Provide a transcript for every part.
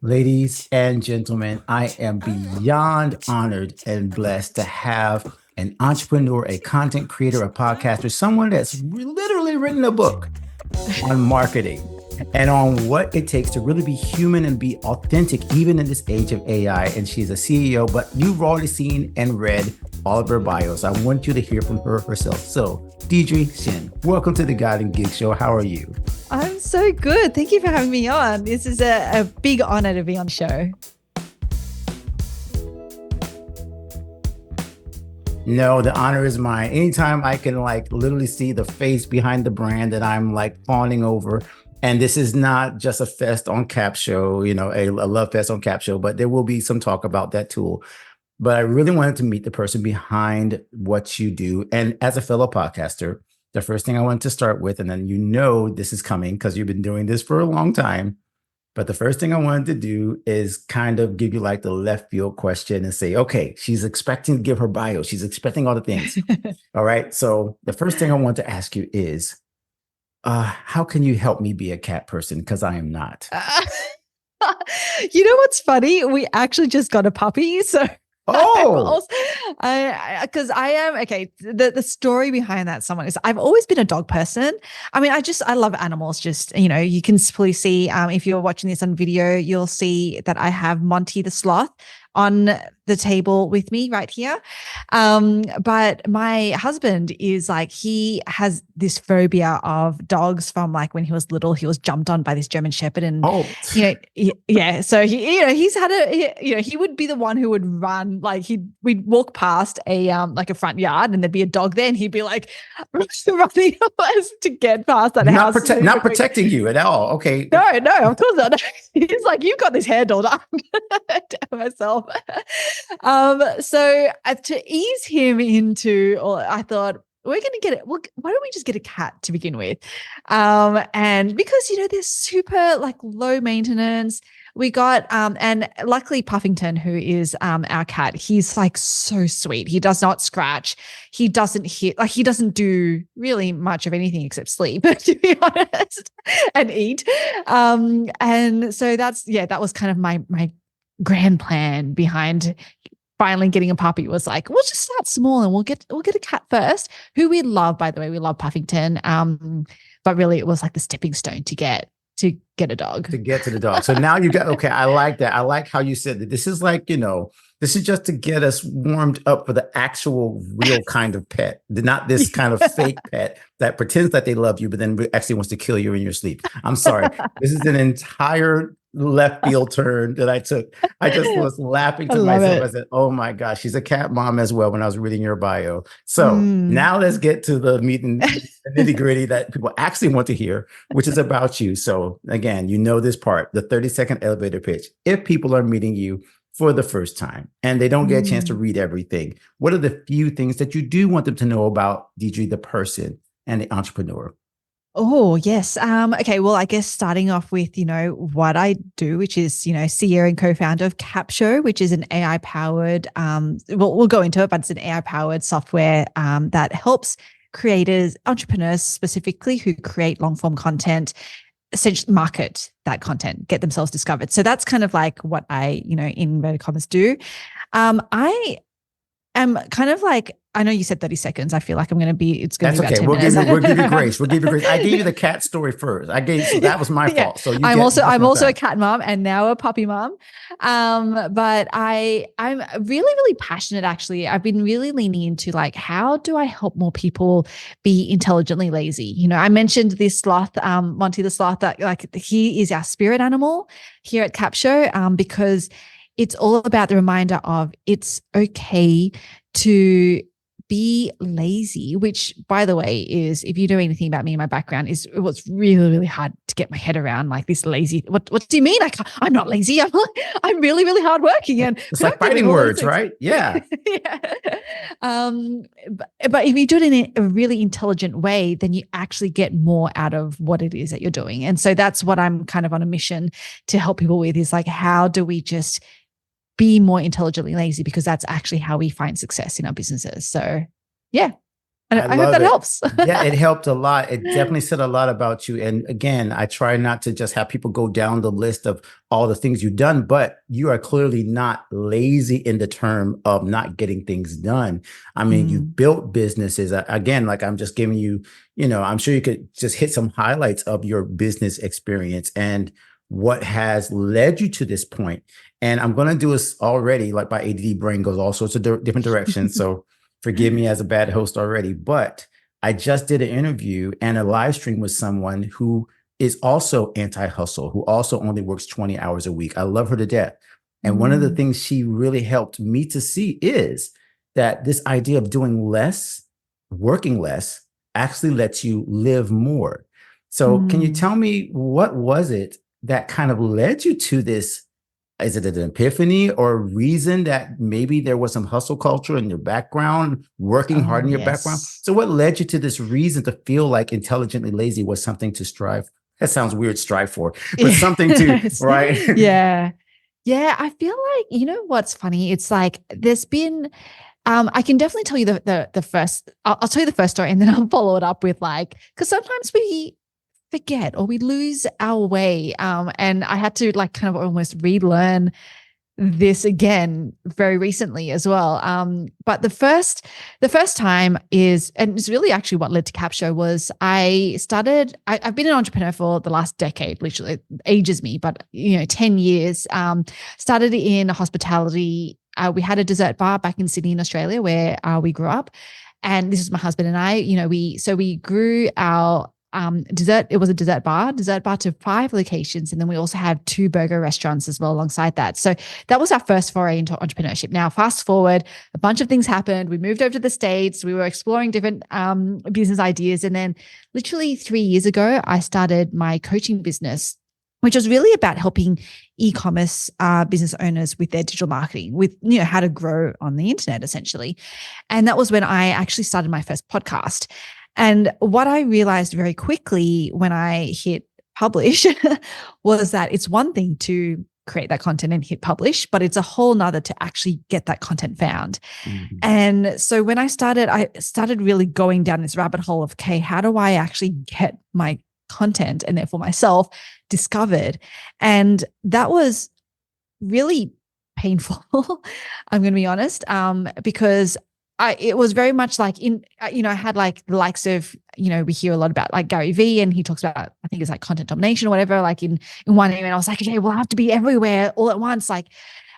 Ladies and gentlemen, I am beyond honored and blessed to have an entrepreneur, a content creator, a podcaster, someone that's literally written a book on marketing and on what it takes to really be human and be authentic, even in this age of AI. And she's a CEO, but you've already seen and read all of her bios. I want you to hear from her herself. So, Deirdre Tshien, welcome to the God and Gig Show. How are you? I'm so good. Thank you for having me on. This is a big honor to be on the show. No, the honor is mine. Anytime I can literally see the face behind the brand that I'm fawning over. And this is not just a fest on Capsho, a love fest on Capsho, but there will be some talk about that tool. But I really wanted to meet the person behind what you do. And as a fellow podcaster, the first thing I wanted to start with, and then this is coming because you've been doing this for a long time. But the first thing I wanted to do is kind of give you the left field question and say, okay, she's expecting to give her bio. She's expecting all the things. All right. So the first thing I want to ask you is, how can you help me be a cat person? Because I am not. You know what's funny? We actually just got a puppy. So because I am okay. The story behind that someone is I've always been a dog person. I mean, I love animals. Just, you can probably see if you're watching this on video, you'll see that I have Monty the sloth on the table with me right here. But my husband is he has this phobia of dogs from when he was little. He was jumped on by this German Shepherd, and yeah. So he's had he would be the one who would run. We'd walk past a front yard, and there'd be a dog there, and he'd be running to get past that house. Not protecting you at all. Okay. No, of course not. He's you've got this handled. I'm gonna tell myself. So to ease him into, I thought we're going to get it. Well, why don't we just get a cat to begin with? And because, they're super low maintenance. We got, and luckily Puffington, who is our cat, he's so sweet. He does not scratch. He doesn't hit, he doesn't do really much of anything except sleep, to be honest, and eat. And so that was kind of my grand plan behind finally getting a puppy. Was we'll just start small and we'll get a cat first, who we love, by the way. We love Puffington. But really it was the stepping stone to get a dog. To get to the dog. So now you got, okay, I like that. I like how you said that. This is this is just to get us warmed up for the actual real kind of pet, not this kind of fake pet that pretends that they love you, but then actually wants to kill you in your sleep. I'm sorry. This is an entire left field turn that I took. I just was laughing to myself. I said, oh my gosh, she's a cat mom as well when I was reading your bio. So now let's get to the meat and nitty gritty that people actually want to hear, which is about you. So again, this part, the 30-second elevator pitch. If people are meeting you for the first time and they don't get a chance to read everything, what are the few things that you do want them to know about Deirdre, the person and the entrepreneur? Oh, yes. Okay. Well, I guess starting off with, what I do, which is, CEO and co-founder of Capsho, which is an AI-powered, we'll go into it, but it's an AI-powered software that helps creators, entrepreneurs specifically, who create long-form content, essentially market that content, get themselves discovered. So that's kind of what I, in inverted commas, do. I am kind of I know you said 30 seconds. I feel I'm going to be, it's going to be about 10 minutes. We'll give you grace. We'll give you grace. I gave you the cat story first. So that was my fault. So I'm also a cat mom and now a puppy mom. But I'm really, really passionate, actually. I've been really leaning into how do I help more people be intelligently lazy? I mentioned this sloth, Monty the sloth, that he is our spirit animal here at Capsho, because it's all about the reminder of it's okay to be lazy, which, by the way, is, if you know anything about me and my background, is what's really, really hard to get my head around. This lazy, what do you mean? I'm not lazy. I'm really, really hardworking. And it's fighting words, right? Yeah. Yeah. But if you do it in a really intelligent way, then you actually get more out of what it is that you're doing. And so that's what I'm kind of on a mission to help people with, is how do we just be more intelligently lazy, because that's actually how we find success in our businesses. So yeah. I I hope love that it. helps. Yeah, it helped a lot. It definitely said a lot about you. And again, I try not to just have people go down the list of all the things you've done, but you are clearly not lazy in the term of not getting things done. I mean, you've Mm, built businesses. Again, like I'm just giving you, I'm sure you could just hit some highlights of your business experience and what has led you to this point. And I'm going to do this already, like my ADD brain goes all sorts of different directions. So forgive me as a bad host already, but I just did an interview and a live stream with someone who is also anti-hustle, who also only works 20 hours a week. I love her to death. And one of the mm, things she really helped me to see is that this idea of doing less, working less, actually lets you live more. So can you mm. tell me what was it that kind of led you to this? Is it an epiphany or a reason that maybe there was some hustle culture in your background, working Oh, hard in your background? yes. So, what led you to this reason to feel like intelligently lazy was something to strive? That sounds weird, strive for, but something to, Yes. right? Yeah. Yeah. I feel like, what's funny? It's like there's been, I can definitely tell you the first, I'll tell you the first story and then I'll follow it up with like, because sometimes we forget or we lose our way. And I had to like kind of almost relearn this again very recently as well. But the first time is, and it's really actually what led to Capsho was I've been an entrepreneur for the last decade, literally it ages me, but 10 years. Started in hospitality. We had a dessert bar back in Sydney in Australia where we grew up. And this is my husband and I, we grew our dessert. It was a dessert bar to 5 locations. And then we also have 2 burger restaurants as well alongside that. So that was our first foray into entrepreneurship. Now, fast forward, a bunch of things happened. We moved over to the States. We were exploring different business ideas. And then literally 3 years ago, I started my coaching business, which was really about helping e-commerce business owners with their digital marketing, with how to grow on the internet, essentially. And that was when I actually started my first podcast. And what I realized very quickly when I hit publish was that it's one thing to create that content and hit publish, but it's a whole nother to actually get that content found. Mhm. And so when I started really going down this rabbit hole of, okay, how do I actually get my content and therefore myself discovered? And that was really painful. I'm going to be honest, because it was very much like I had like the likes of, we hear a lot about like Gary Vee, and he talks about, I think it's like content domination or whatever, like in one area. And I was like, okay, well, I have to be everywhere all at once, like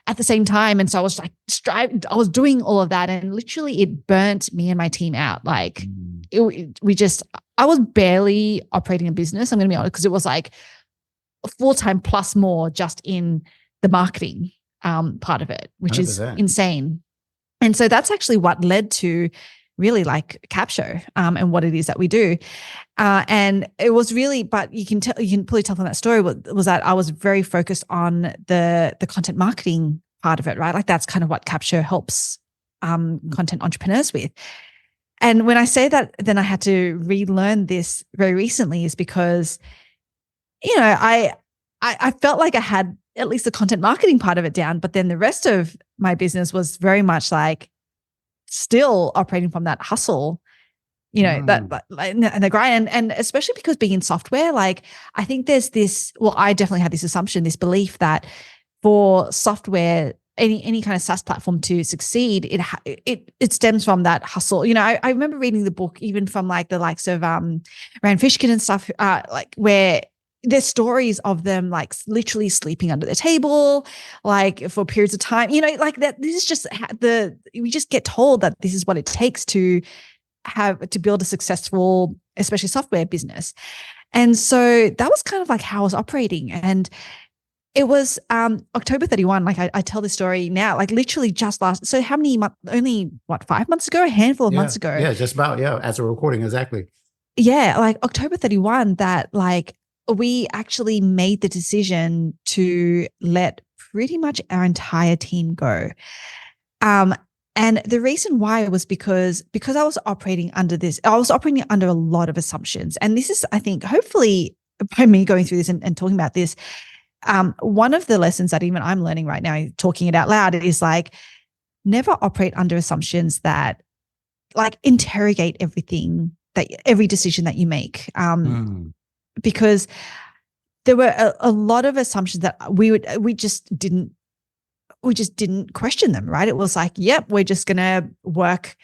at the same time. And so I was like, I was doing all of that. And literally it burnt me and my team out. Like I was barely operating a business. I'm going to be honest, because it was like a full-time plus more just in the marketing part of it, which is 100%. insane. And so that's actually what led to really like Capsho and what it is that we do. And it was really, but you can probably tell from that story was that I was very focused on the content marketing part of it, right? Like that's kind of what Capsho helps content entrepreneurs with. And when I say that, then I had to relearn this very recently is because, I felt like I had at least the content marketing part of it down, but then the rest of my business was very much like still operating from that hustle, Mm. that and the grind, and especially because being in software, like I think there's this. Well, I definitely had this assumption, this belief that for software, any kind of SaaS platform to succeed, it stems from that hustle. I remember reading the book even from like the likes of Rand Fishkin and stuff, like where there's stories of them like literally sleeping under the table, like for periods of time, like that. This is just we just get told that this is what it takes to build a successful, especially software business. And so that was kind of like how I was operating. And it was October 31. Like I tell this story now, like literally just last. So how many months? Only what, 5 months ago? A handful of Yeah. months ago. Yeah. Just about. Yeah. As a recording. Exactly. Yeah, like October 31, that like we actually made the decision to let pretty much our entire team go. Um, and the reason why was because I was operating under a lot of assumptions. And this is, I think, hopefully by me going through this and talking about this, one of the lessons that even I'm learning right now, talking it out loud, is like never operate under assumptions that like interrogate every decision that you make. Because there were a lot of assumptions that we just didn't question them, right? It was like, yep, we're just going to work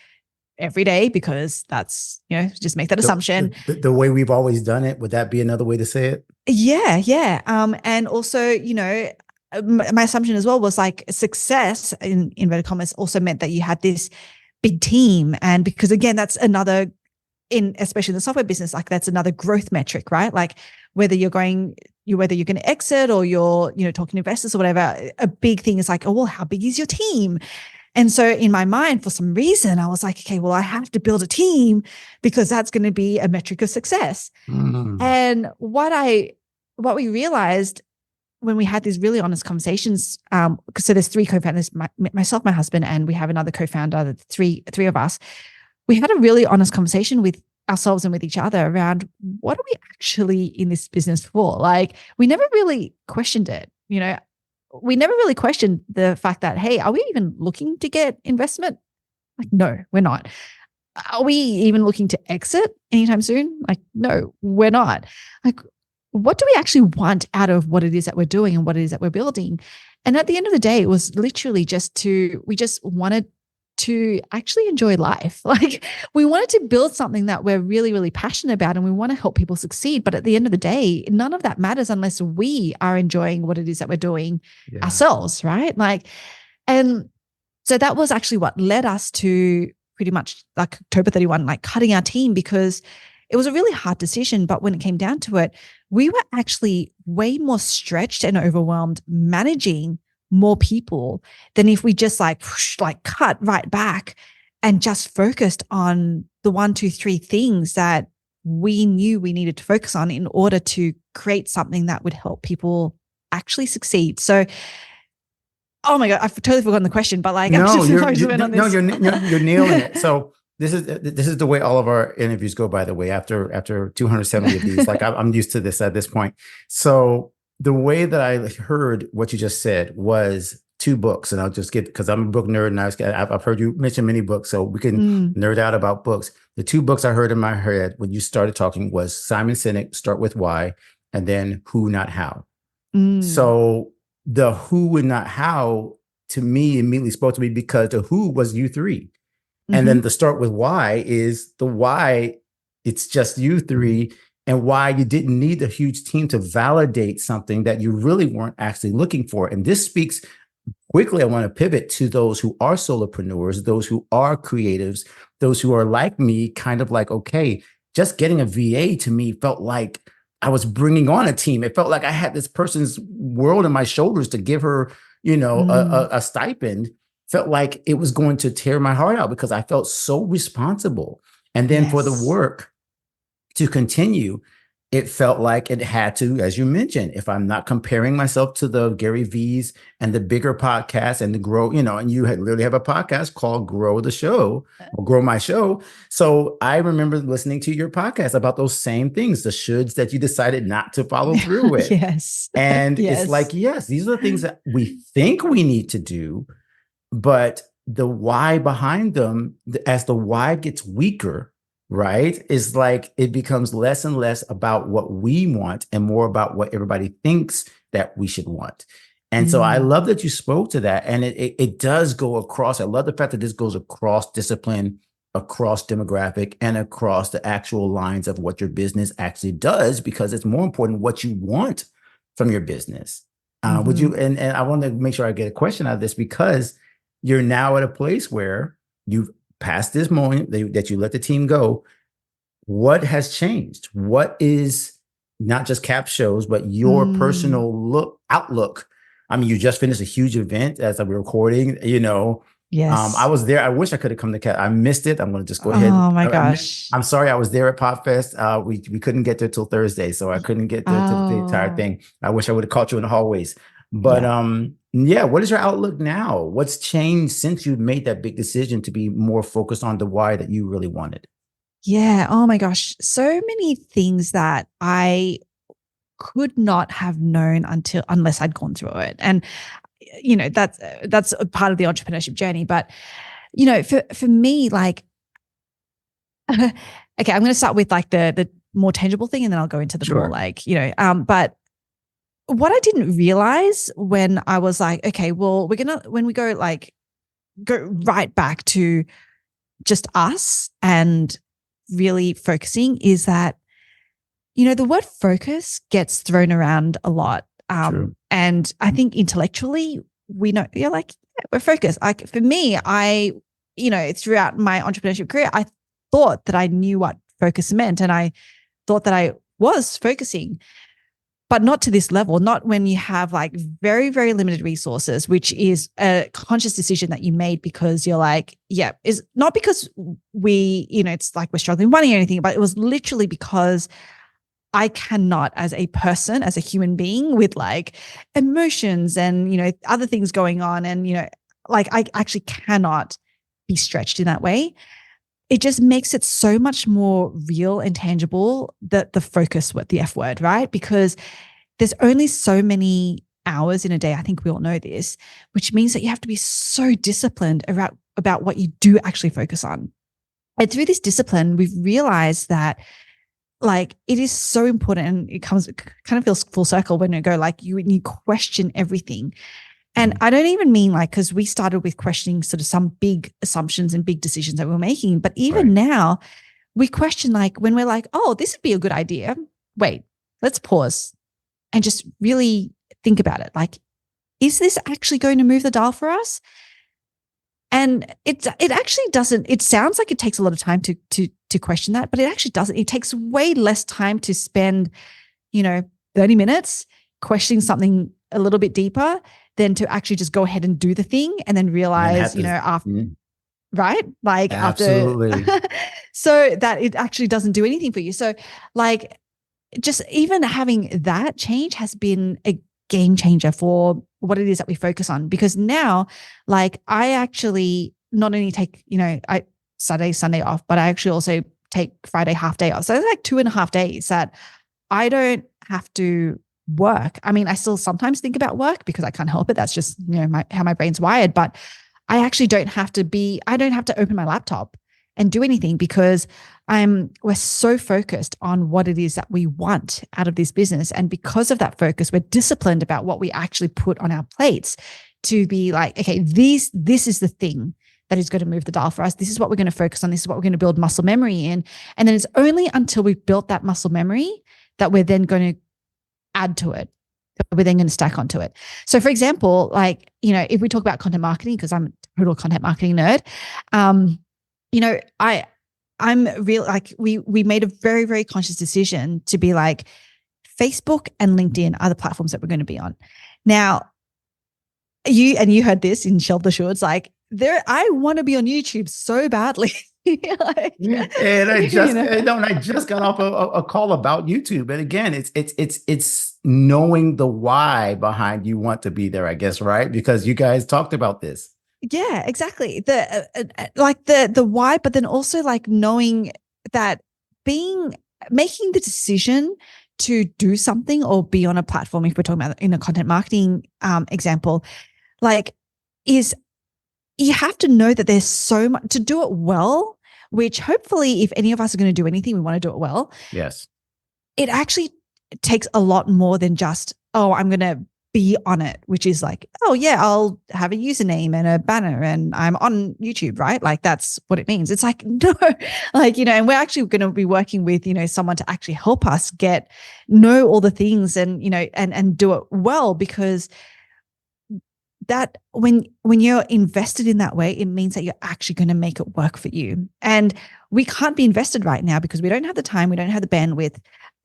every day because that's, just make that assumption. The way we've always done it, would that be another way to say it? Yeah. Yeah. And also, my assumption as well was like success in inverted commas also meant that you had this big team. And because again, that's another, especially in the software business, like that's another growth metric, right? Like whether you're going to exit or you're, talking to investors or whatever, a big thing is like, oh, well, how big is your team? And so in my mind, for some reason, I was like, okay, well, I have to build a team because that's going to be a metric of success. And what we realized when we had these really honest conversations, so there's three co-founders, myself, my husband, and we have another co-founder, the three of us. We had a really honest conversation with ourselves and with each other around what are we actually in this business for? Like we never really questioned it, we never really questioned the fact that, hey, are we even looking to get investment? Like, no, we're not. Are we even looking to exit anytime soon? Like, no, we're not. Like, what do we actually want out of what it is that we're doing and what it is that we're building? And at the end of the day, it was literally we just wanted to actually enjoy life. Like we wanted to build something that we're really, really passionate about and we want to help people succeed. But at the end of the day, none of that matters unless we are enjoying what it is that we're doing ourselves, right? Like, and so that was actually what led us to pretty much like October 31, like cutting our team, because it was a really hard decision. But when it came down to it, we were actually way more stretched and overwhelmed managing more people than if we just like cut right back and just focused on the 1, 2, 3 things that we knew we needed to focus on in order to create something that would help people actually succeed. So, oh my God, I've totally forgotten the question, but like, you're nailing it. So this is the way all of our interviews go, by the way, after 270 of these, like I'm used to this at this point. So the way that I heard what you just said was 2 books, and I'll just get, because I'm a book nerd and I've heard you mention many books, so we can nerd out about books. The 2 books I heard in my head when you started talking was Simon Sinek, Start With Why, and then Who Not How. So the who and not how to me immediately spoke to me because the who was you 3. And then the start with why is the why. It's just you 3, and why you didn't need a huge team to validate something that you really weren't actually looking for. And this speaks quickly. I want to pivot to those who are solopreneurs, those who are creatives, those who are like me, kind of like, okay, just getting a VA to me felt like I was bringing on a team. It felt like I had this person's world on my shoulders to give her, a stipend. Felt like it was going to tear my heart out because I felt so responsible. And then for the work to continue, it felt like it had to, as you mentioned, if I'm not comparing myself to the Gary V's and the bigger podcasts and the grow, and you literally have a podcast called Grow the Show or Grow My Show. So I remember listening to your podcast about those same things, the shoulds that you decided not to follow through with. And it's like, yes, these are the things that we think we need to do, but the why behind them, as the why gets weaker, right, is like it becomes less and less about what we want and more about what everybody thinks that we should want. And so I love that you spoke to that. And it does go across. I love the fact that this goes across discipline, across demographic, and across the actual lines of what your business actually does, because it's more important what you want from your business. Would you, and I want to make sure I get a question out of this, because you're now at a place where you've passed this moment that you let the team go. What has changed? What is not just Capsho's, but your personal outlook? I mean, you just finished a huge event as we're recording, Yes. I was there. I wish I could have come to Cap. I missed it. I'm going to just go ahead. Oh my gosh. I'm sorry. I was there at PopFest. We couldn't get there till Thursday, so I couldn't get there to the entire thing. I wish I would have caught you in the hallways. But what is your outlook now? What's changed since you made that big decision to be more focused on the why that you really wanted? Yeah. Oh my gosh. So many things that I could not have known unless I'd gone through it. And, that's a part of the entrepreneurship journey. But, for me, like Okay, I'm going to start with like the more tangible thing, and then I'll go into the more like, but what I didn't realize when I was like, okay, well, when we go right back to just us and really focusing, is that, the word focus gets thrown around a lot. And I think intellectually we know, you're like, yeah, we're focused. Like for me, throughout my entrepreneurship career, I thought that I knew what focus meant, and I thought that I was focusing, but not to this level, not when you have like very, very limited resources, which is a conscious decision that you made because you're like, yeah, is not because it's like we're struggling with money or anything, but it was literally because I cannot, as a person, as a human being with like emotions and, other things going on. And, like I actually cannot be stretched in that way. It just makes it so much more real and tangible, that the focus, the F word, right? Because there's only so many hours in a day. I think we all know this, which means that you have to be so disciplined about what you do actually focus on. And through this discipline, we've realized that like it is so important, and it kind of feels full circle when you go like you question everything. And I don't even mean like, because we started with questioning sort of some big assumptions and big decisions that we were making, but even now we question like when we're like, oh, this would be a good idea. Wait, let's pause and just really think about it. Like, is this actually going to move the dial for us? And it actually doesn't. It sounds like it takes a lot of time to question that, but it actually doesn't. It takes way less time to spend, 30 minutes questioning something a little bit deeper than to actually just go ahead and do the thing and then realize, after, right? Like absolutely. after, so that it actually doesn't do anything for you. So like just even having that change has been a game changer for what it is that we focus on. Because now, like I actually not only take, I Saturday, Sunday off, but I actually also take Friday half day off. So it's like 2.5 days that I don't have to work. I mean, I still sometimes think about work because I can't help it. That's just, how my brain's wired. But I actually don't have to open my laptop and do anything because we're so focused on what it is that we want out of this business. And because of that focus, we're disciplined about what we actually put on our plates to be like, okay, this is the thing that is going to move the dial for us. This is what we're going to focus on. This is what we're going to build muscle memory in. And then it's only until we've built that muscle memory that we're then going to add to it. We're then going to stack onto it. So for example, like, if we talk about content marketing, because I'm a total content marketing nerd, I'm real, like we made a very, very conscious decision to be like Facebook and LinkedIn are the platforms that we're going to be on. Now, you heard this in Shelter Shorts, like I want to be on YouTube so badly. Like, and I just got off a call about YouTube. And again, it's knowing the why behind you want to be there, I guess, right? Because you guys talked about this. Yeah, exactly. The why, but then also like knowing that making the decision to do something or be on a platform, if we're talking about in a content marketing example, like is you have to know that there's so much to do it well, which hopefully if any of us are going to do anything, we want to do it well. Yes. It actually takes a lot more than just, oh, I'm going to be on it, which is like, oh yeah, I'll have a username and a banner and I'm on YouTube, right? Like that's what it means. It's like, no, like, and we're actually going to be working with, someone to actually help us know all the things and, and do it well, because that when you're invested in that way, it means that you're actually going to make it work for you. And we can't be invested right now because we don't have the time, we don't have the bandwidth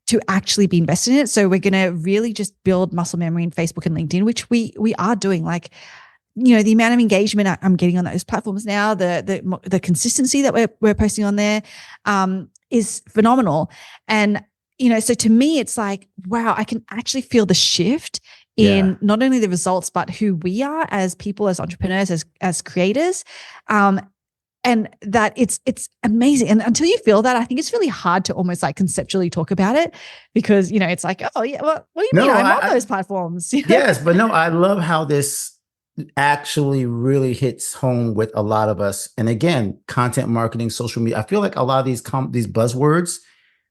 to actually be invested in it. So we're going to really just build muscle memory in Facebook and LinkedIn, which we are doing. Like, the amount of engagement I'm getting on those platforms now, the consistency that we're posting on there is phenomenal. And, so to me, it's like, wow, I can actually feel the shift in not only the results, but who we are as people, as entrepreneurs, as creators. And that it's amazing. And until you feel that, I think it's really hard to almost like conceptually talk about it because, it's like, oh yeah, well, what do you mean? I'm on those platforms. Yes, but no, I love how this actually really hits home with a lot of us. And again, content marketing, social media. I feel like a lot of these buzzwords,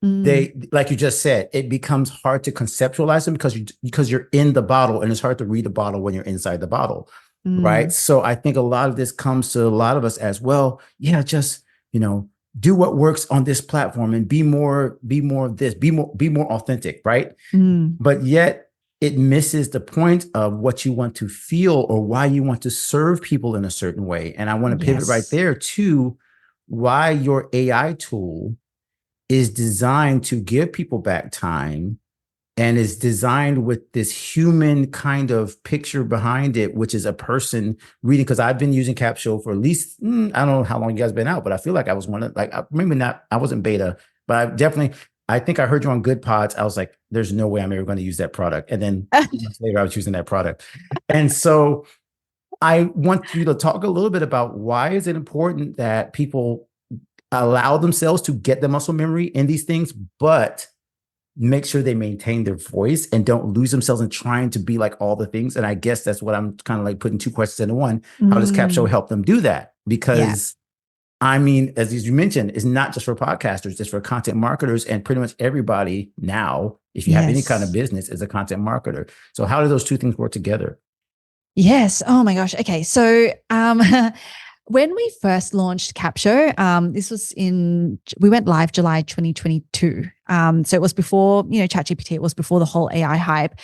Mm, they, like you just said, it becomes hard to conceptualize them because you're in the bottle, and it's hard to read the bottle when you're inside the bottle, right? mm, So I think a lot of this comes to a lot of us as well. Yeah, just, you know, do what works on this platform and be more of this, be more authentic, right? mm. But yet it misses the point of what you want to feel or why you want to serve people in a certain way. And I want to pivot right Yes. there to why your AI tool is designed to give people back time and is designed with this human kind of picture behind it, which is a person reading. Because I've been using Capsho for at least, I don't know how long you guys been out, but I feel like I was one of, like, maybe not, I wasn't beta, but I definitely, I think I heard you on Good Pods. I was like, there's no way I'm ever going to use that product. And then 2 months later, I was using that product. And so I want you to talk a little bit about why is it important that people allow themselves to get the muscle memory in these things, but make sure they maintain their voice and don't lose themselves in trying to be like all the things. And I guess that's what I'm kind of like putting two questions into one. How does Capsho Mm, help them do that? yeah. Because I mean, as you mentioned, it's not just for podcasters, it's for content marketers, and pretty much everybody now, if you have any kind of Yes. business, is a content marketer. So how do those two things work together? Yes. Oh my gosh. Okay. So when we first launched Capsho, this was we went live July 2022. So it was before, ChatGPT, it was before the whole AI hype.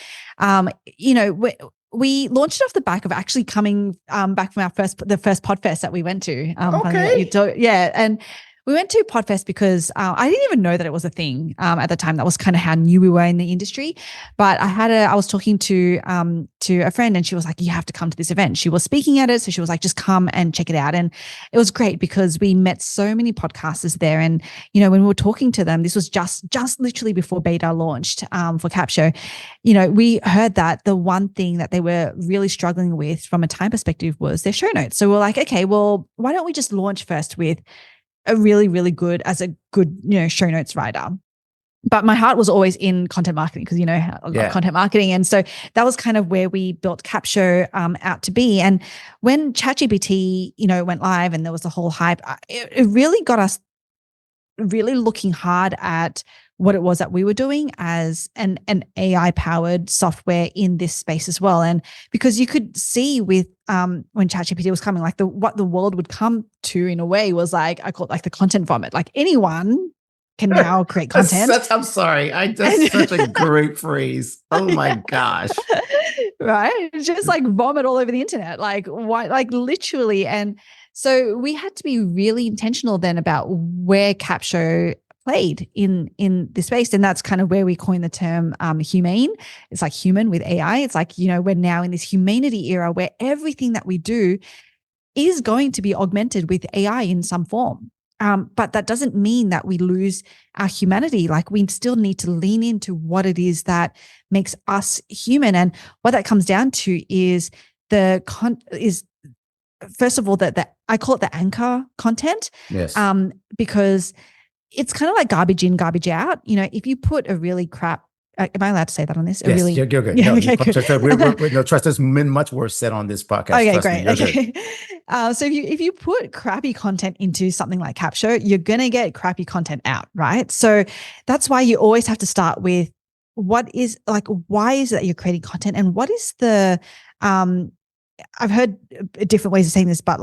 We launched it off the back of actually coming back from the first Podfest that we went to. Funny that you Okay. do, yeah. And we went to Podfest because I didn't even know that it was a thing at the time. That was kind of how new we were in the industry. But I was talking to a friend, and she was like, "You have to come to this event." She was speaking at it, so she was like, "Just come and check it out." And it was great because we met so many podcasters there. And when we were talking to them, this was just literally before beta launched for Capsho. We heard that the one thing that they were really struggling with from a time perspective was their show notes. So we're like, okay, well, why don't we just launch first with a really, really good show notes writer. But my heart was always in content marketing because, I love Yeah. content marketing. And so that was kind of where we built Capsho out to be. And when ChatGPT, went live and there was the whole hype, it really got us really looking hard at what it was that we were doing as an AI powered software in this space as well. And because you could see with when ChatGPT was coming, like what the world would come to in a way was like, I call it like the content vomit. Like anyone can now create content. I'm sorry. That's And such a great phrase. Oh my gosh. right? Just like vomit all over the internet. Like why, like literally. And so we had to be really intentional then about where Capsho played in this space. And that's kind of where we coined the term humane. It's like human with AI. It's like, we're now in this humanity era where everything that we do is going to be augmented with AI in some form. But that doesn't mean that we lose our humanity. Like we still need to lean into what it is that makes us human. And what that comes down to is first of all, that I call it the anchor content. Yes. Because it's kind of like garbage in, garbage out. If you put a really crap, am I allowed to say that on this? Yes, you're good. Yeah, No, okay, good. no, trust us, much worse said on this podcast. Okay, Trust me, great. you're good. Okay. So if you put crappy content into something like Capsho, you're gonna get crappy content out, right? So that's why you always have to start with why is it that you're creating content, and what is the I've heard different ways of saying this, but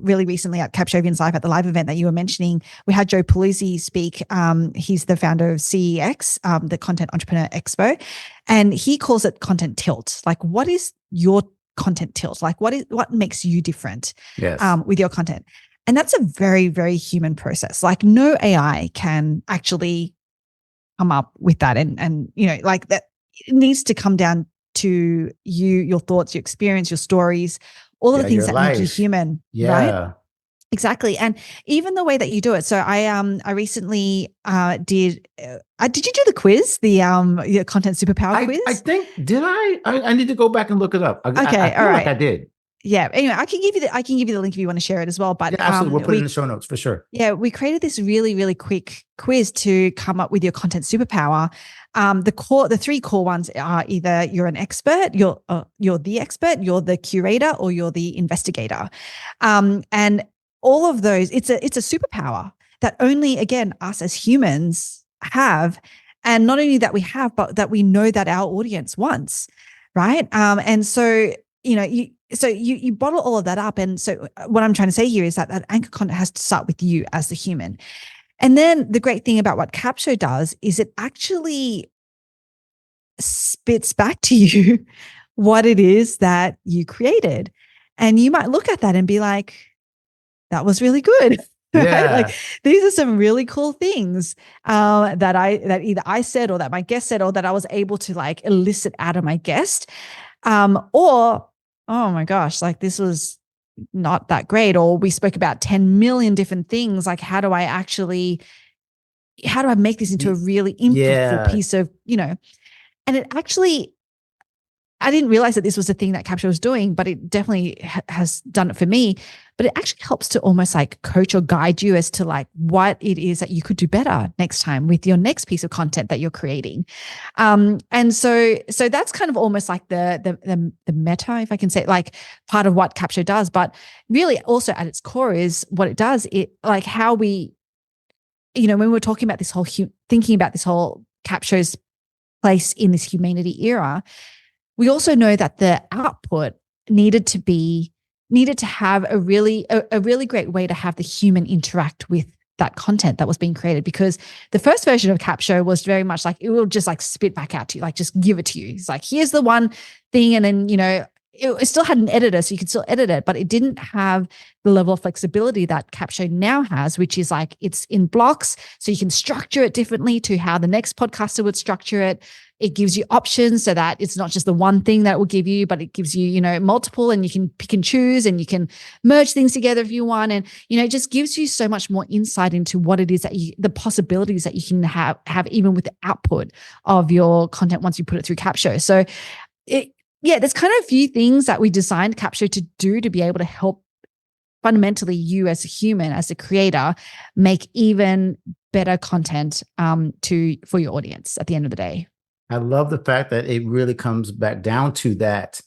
really recently at Capshovian's Live at the live event that you were mentioning, we had Joe Pulizzi speak. He's the founder of CEX, the Content Entrepreneur Expo, and he calls it content tilt. Like, what is your content tilt? Like, what makes you different Yes. with your content? And that's a very, very human process. Like, no AI can actually come up with that, and like that. It needs to come down to you, your thoughts, your experience, your stories, all of the things Your that make you life. human, right? Yeah. Exactly. And even the way that you do it. So I recently did you do the quiz, the content superpower quiz? I think, did I need to go back and look it up. Okay, I all feel like right. I did. Yeah. Anyway, I can give you the link if you want to share it as well. But Yeah, absolutely. We'll put it in the show notes for sure. yeah, we created this really, really quick quiz to come up with your content superpower. The three core ones are either you're an expert, you're the expert, you're the curator, or you're the investigator. And all of those, it's a superpower that only, again, us as humans have. And not only that we have, but that we know that our audience wants, right? And so, you bottle all of that up. And so what I'm trying to say here is that anchor content has to start with you as the human. And then the great thing about what Capsho does is it actually spits back to you what it is that you created. And you might look at that and be like, that was really good. Right? Yeah. Like these are some really cool things that either I said or that my guest said or that I was able to like elicit out of my guest. Or, oh my gosh, like this was not that great. Or we spoke about 10 million different things. Like, how do I make this into a really impactful piece of, and it actually, I didn't realize that this was a thing that Capsho was doing, but it definitely has done it for me. But it actually helps to almost like coach or guide you as to like what it is that you could do better next time with your next piece of content that you're creating. And so that's kind of almost like the meta, if I can say, like part of what Capsho does. But really, also at its core is what it does. It like how we, when we're talking about this whole thinking about this whole Capsho's place in this humanity era. We also know that the output needed to have a really great way to have the human interact with that content that was being created, because the first version of Capsho was very much like it will just like spit back out to you, like just give it to you. It's like, here's the one thing, and then it still had an editor, so you could still edit it, but it didn't have the level of flexibility that Capsho now has, which is like it's in blocks, so you can structure it differently to how the next podcaster would structure it. It gives you options so that it's not just the one thing that it will give you, but it gives you, multiple, and you can pick and choose, and you can merge things together if you want. And, it just gives you so much more insight into what it is that the possibilities that you can have even with the output of your content once you put it through Capsho. So there's kind of a few things that we designed Capsho to do to be able to help fundamentally you as a human, as a creator, make even better content for your audience at the end of the day. I love the fact that it really comes back down to that.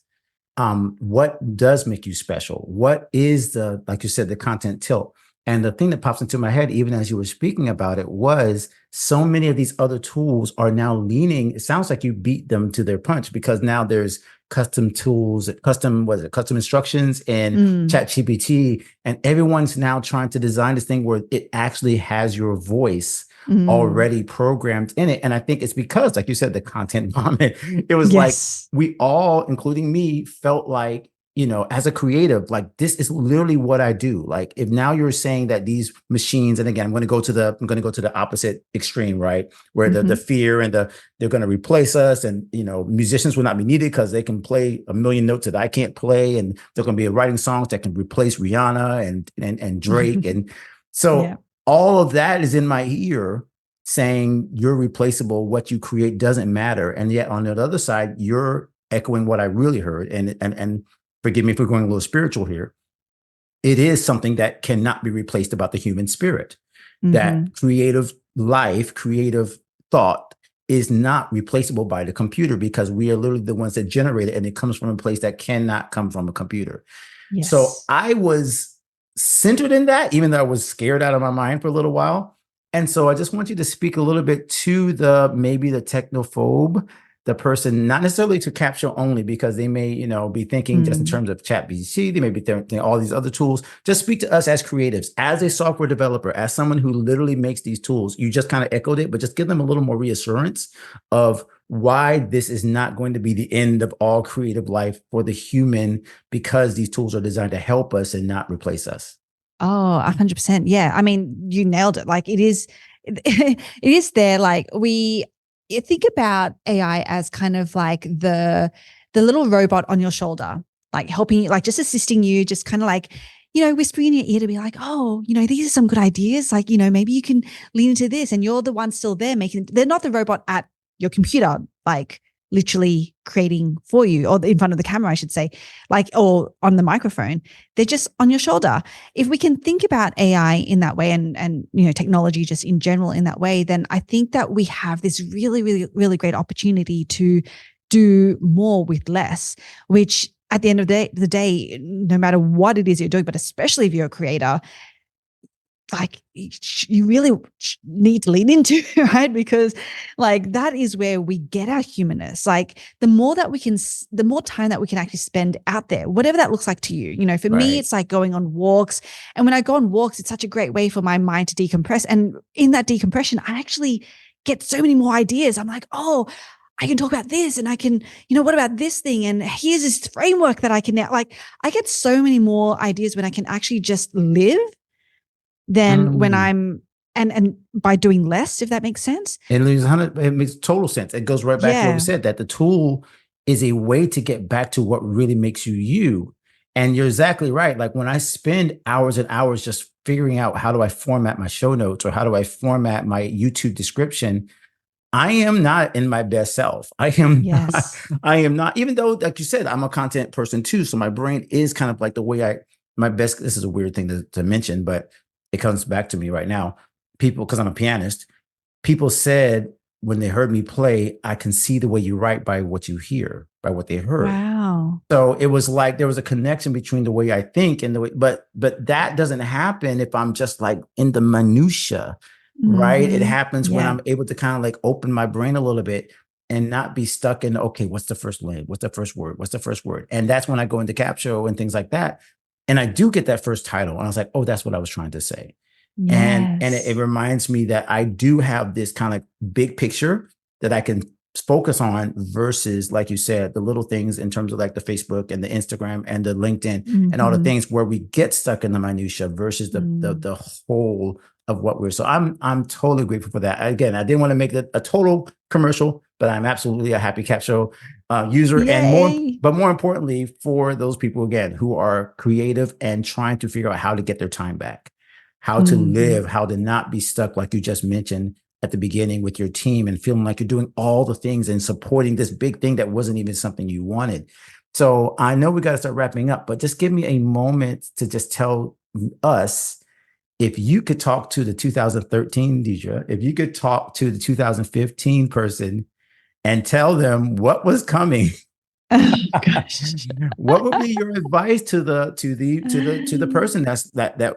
What does make you special? What is like you said, the content tilt? And the thing that pops into my head, even as you were speaking about it, was so many of these other tools are now leaning. It sounds like you beat them to their punch, because now there's custom tools, custom instructions in ChatGPT, and everyone's now trying to design this thing where it actually has your voice already programmed in it. And I think it's because, like you said, the content vomit, it was like we all, including me, felt like, as a creative, like this is literally what I do. Like if now you're saying that these machines, and again, I'm going to go to the opposite extreme, right? Where the fear and they're going to replace us, and, musicians will not be needed because they can play a million notes that I can't play. And they're going to be writing songs that can replace Rihanna and Drake. And so all of that is in my ear saying you're replaceable. What you create doesn't matter. And yet on the other side, you're echoing what I really heard. And forgive me for going a little spiritual here. It is something that cannot be replaced about the human spirit. That creative life, creative thought is not replaceable by the computer, because we are literally the ones that generate it. And it comes from a place that cannot come from a computer. Yes. So I was centered in that, even though I was scared out of my mind for a little while. And so I just want you to speak a little bit to maybe the technophobe, the person, not necessarily to Capsho only, because they may, be thinking just in terms of ChatGPT, they may be thinking all these other tools. Just speak to us as creatives, as a software developer, as someone who literally makes these tools. You just kind of echoed it, but just give them a little more reassurance of why this is not going to be the end of all creative life for the human, because these tools are designed to help us and not replace us. Oh, 100%. Yeah. I mean, you nailed it. Like it is there. Like you think about AI as kind of like the little robot on your shoulder, like helping you, like just assisting you, just kind of like, whispering in your ear to be like, oh, these are some good ideas. Like, maybe you can lean into this, and you're the one still there they're not the robot at your computer, like literally creating for you, or in front of the camera, I should say, like, or on the microphone. They're just on your shoulder. If we can think about AI in that way, and technology just in general in that way, then I think that we have this really, really, really great opportunity to do more with less, which at the end of the day, no matter what it is you're doing, but especially if you're a creator, like you really need to lean into, right? Because like that is where we get our humanness. Like the more time that we can actually spend out there, whatever that looks like to you. For me, it's like going on walks. And when I go on walks, it's such a great way for my mind to decompress. And in that decompression, I actually get so many more ideas. I'm like, oh, I can talk about this, and I can, what about this thing? And here's this framework that I can now, like, I get so many more ideas when I can actually just live than when I'm, and by doing less, if that makes sense. It makes total sense. It goes right back to what we said, that the tool is a way to get back to what really makes you you. And you're exactly right. Like when I spend hours and hours just figuring out how do I format my show notes, or how do I format my YouTube description, I am not in my best self. I am not, even though, like you said, I'm a content person too. So my brain is kind of like the way this is a weird thing to mention, but it comes back to me right now. People, because I'm a pianist, people said when they heard me play, I can see the way you write by what you hear, by what they heard. Wow. So it was like there was a connection between the way I think and the way, but that doesn't happen if I'm just like in the minutia, right? It happens when I'm able to kind of like open my brain a little bit and not be stuck in, okay, what's the first line? What's the first word? What's the first word? And that's when I go into Capsho and things like that. And I do get that first title. And I was like, oh, that's what I was trying to say. And it reminds me that I do have this kind of big picture that I can focus on, versus, like you said, the little things in terms of like the Facebook and the Instagram and the LinkedIn and all the things where we get stuck in the minutia versus the whole of what we're. So I'm totally grateful for that. Again, I didn't want to make it a total commercial, but I'm absolutely a happy Capsho user. Yay. And more importantly, for those people, again, who are creative and trying to figure out how to get their time back, how to live, how to not be stuck, like you just mentioned at the beginning, with your team and feeling like you're doing all the things and supporting this big thing that wasn't even something you wanted. So I know we got to start wrapping up, but just give me a moment to just tell us, if you could talk to the 2013 Deirdre, if you could talk to the 2015 person and tell them what was coming, oh, gosh. what would be your advice to the person that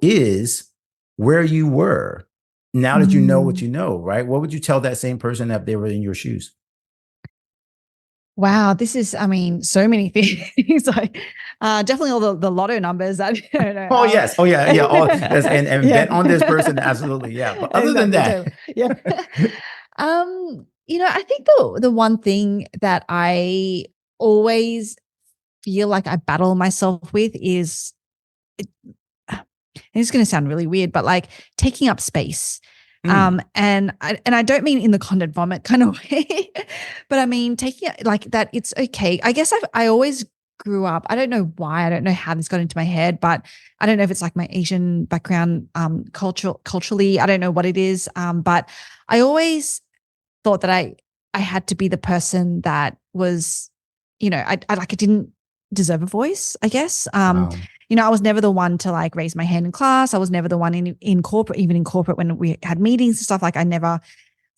is where you were now that you know what you know, right? What would you tell that same person if they were in your shoes? Wow, this is, I mean, so many things. Like, definitely all the lotto numbers. That, I don't know. Oh yes, oh yeah, yeah. All and bet on this person, absolutely, yeah. But other than that, totally. Yeah. I think the one thing that I always feel like I battle myself with is, it's going to sound really weird, but like taking up space. And I don't mean in the content vomit kind of way, but I mean taking like that. It's okay. I guess I always grew up. I don't know why. I don't know how this got into my head, but I don't know if it's like my Asian background, culturally. I don't know what it is. But I always thought that I had to be the person that was, I didn't deserve a voice, I guess. wow. I was never the one to like raise my hand in class. I was never the one in corporate, even in corporate when we had meetings and stuff. Like I never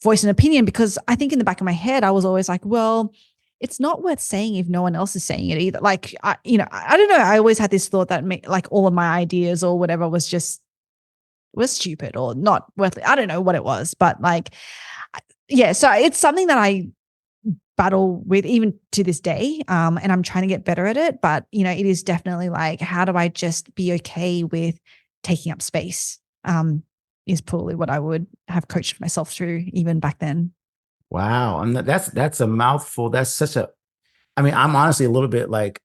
voiced an opinion, because I think in the back of my head, I was always like, well, it's not worth saying if no one else is saying it either. Like, I don't know. I always had this thought that like all of my ideas or whatever was stupid or not worth it. I don't know what it was, but like, yeah. So it's something that I battle with even to this day. And I'm trying to get better at it, but it is definitely like, how do I just be okay with taking up space? Is probably what I would have coached myself through even back then. Wow. And that's a mouthful. That's such a, I mean, I'm honestly a little bit like,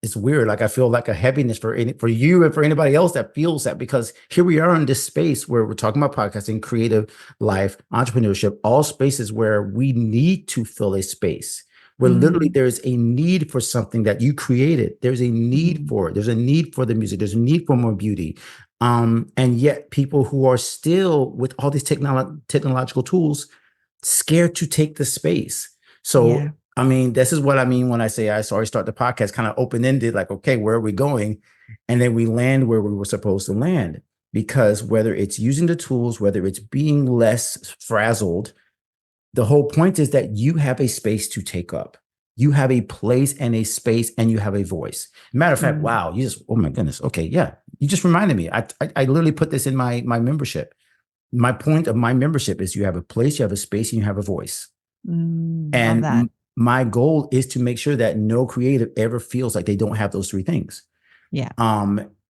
it's weird. Like I feel like a heaviness for you and for anybody else that feels that, because here we are in this space where we're talking about podcasting, creative life, entrepreneurship, all spaces where we need to fill a space where literally there's a need for something that you created. There's a need for it. There's a need for the music. There's a need for more beauty. And yet people who are still with all these technological tools scared to take the space. So, I mean, this is what I mean when I say I always start the podcast kind of open-ended, like, okay, where are we going? And then we land where we were supposed to land. Because whether it's using the tools, whether it's being less frazzled, the whole point is that you have a space to take up. You have a place and a space, and you have a voice. Matter of fact, wow, oh my goodness. Okay, yeah. You just reminded me. I literally put this in my membership. My point of my membership is you have a place, you have a space, and you have a voice. And my goal is to make sure that no creative ever feels like they don't have those three things. Yeah.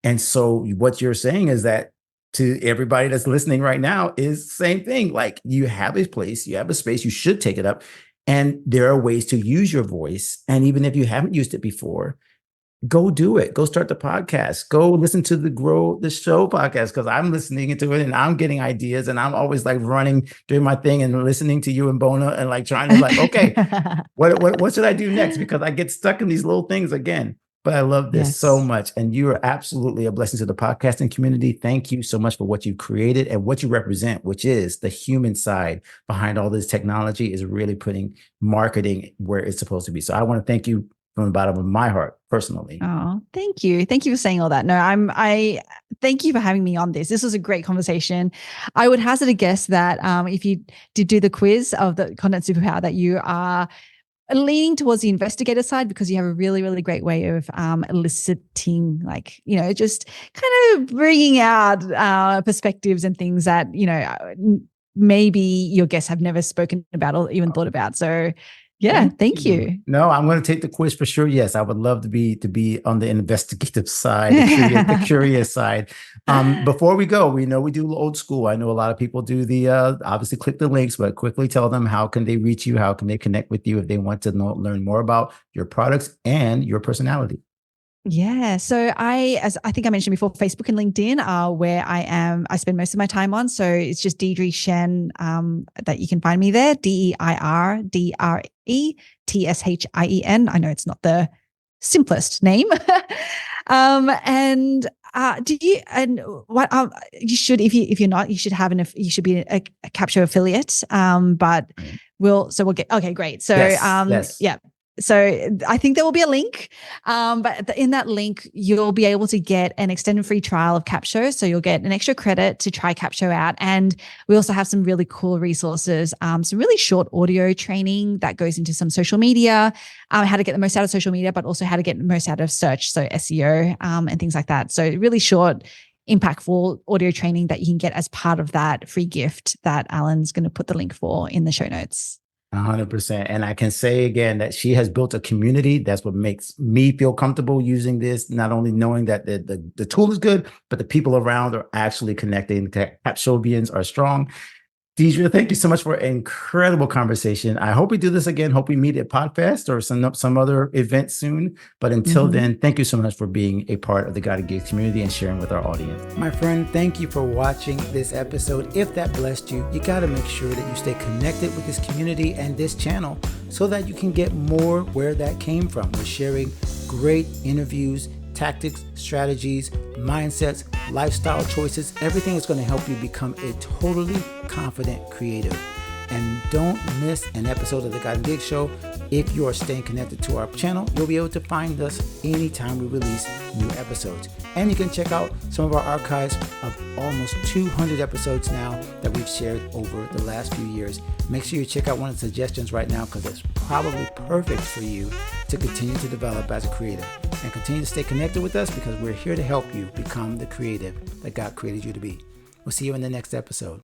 And so what you're saying is that to everybody that's listening right now is the same thing. Like, you have a place, you have a space, you should take it up. And there are ways to use your voice. And even if you haven't used it before, go do it. Go start the podcast. Go listen to the Grow the Show podcast, because I'm listening to it and I'm getting ideas, and I'm always like running, doing my thing and listening to you and Bona and like trying to like, okay, what should I do next? Because I get stuck in these little things again. But I love this so much. And you are absolutely a blessing to the podcasting community. Thank you so much for what you created and what you represent, which is the human side behind all this technology, is really putting marketing where it's supposed to be. So I want to thank you from the bottom of my heart, personally. Oh, thank you. Thank you for saying all that. No, I thank you for having me on this. This was a great conversation. I would hazard a guess that if you did do the quiz of the content superpower, that you are leaning towards the investigator side, because you have a really, really great way of eliciting, like, just kind of bringing out perspectives and things that, maybe your guests have never spoken about or even thought about. So yeah, thank you. No, I'm going to take the quiz for sure. Yes, I would love to be on the investigative side, the curious side. Before we go, we know we do old school. I know a lot of people do the obviously click the links, but quickly tell them, how can they reach you? How can they connect with you if they want to learn more about your products and your personality? Yeah. So as I think I mentioned before, Facebook and LinkedIn are where I spend most of my time on. So it's just Deirdre Tshein that you can find me there. DeirdreTshien. I know it's not the simplest name. You should, if you're not, you should you should be a Capsho affiliate. But we'll get, okay, great. So yes. Yeah. So I think there will be a link, but in that link, you'll be able to get an extended free trial of Capsho. So you'll get an extra credit to try Capsho out. And we also have some really cool resources, some really short audio training that goes into some social media, how to get the most out of social media, but also how to get the most out of search, so SEO and things like that. So really short, impactful audio training that you can get as part of that free gift that Alan's going to put the link for in the show notes. 100%. And I can say again that she has built a community. That's what makes me feel comfortable using this, not only knowing that the tool is good, but the people around are actually connecting. Capshovians are strong. Deirdre, thank you so much for an incredible conversation. I hope we do this again. Hope we meet at Podfest or some other event soon. But until then, thank you so much for being a part of the Guided Gigs community and sharing with our audience. My friend, thank you for watching this episode. If that blessed you, you got to make sure that you stay connected with this community and this channel so that you can get more where that came from. We're sharing great interviews, tactics, strategies, mindsets, lifestyle choices. Everything is going to help you become a totally confident creative. And don't miss an episode of the Guided Gigs Show. If you are staying connected to our channel, you'll be able to find us anytime we release new episodes. And you can check out some of our archives of almost 200 episodes now that we've shared over the last few years. Make sure you check out one of the suggestions right now, because it's probably perfect for you to continue to develop as a creative. And continue to stay connected with us, because we're here to help you become the creative that God created you to be. We'll see you in the next episode.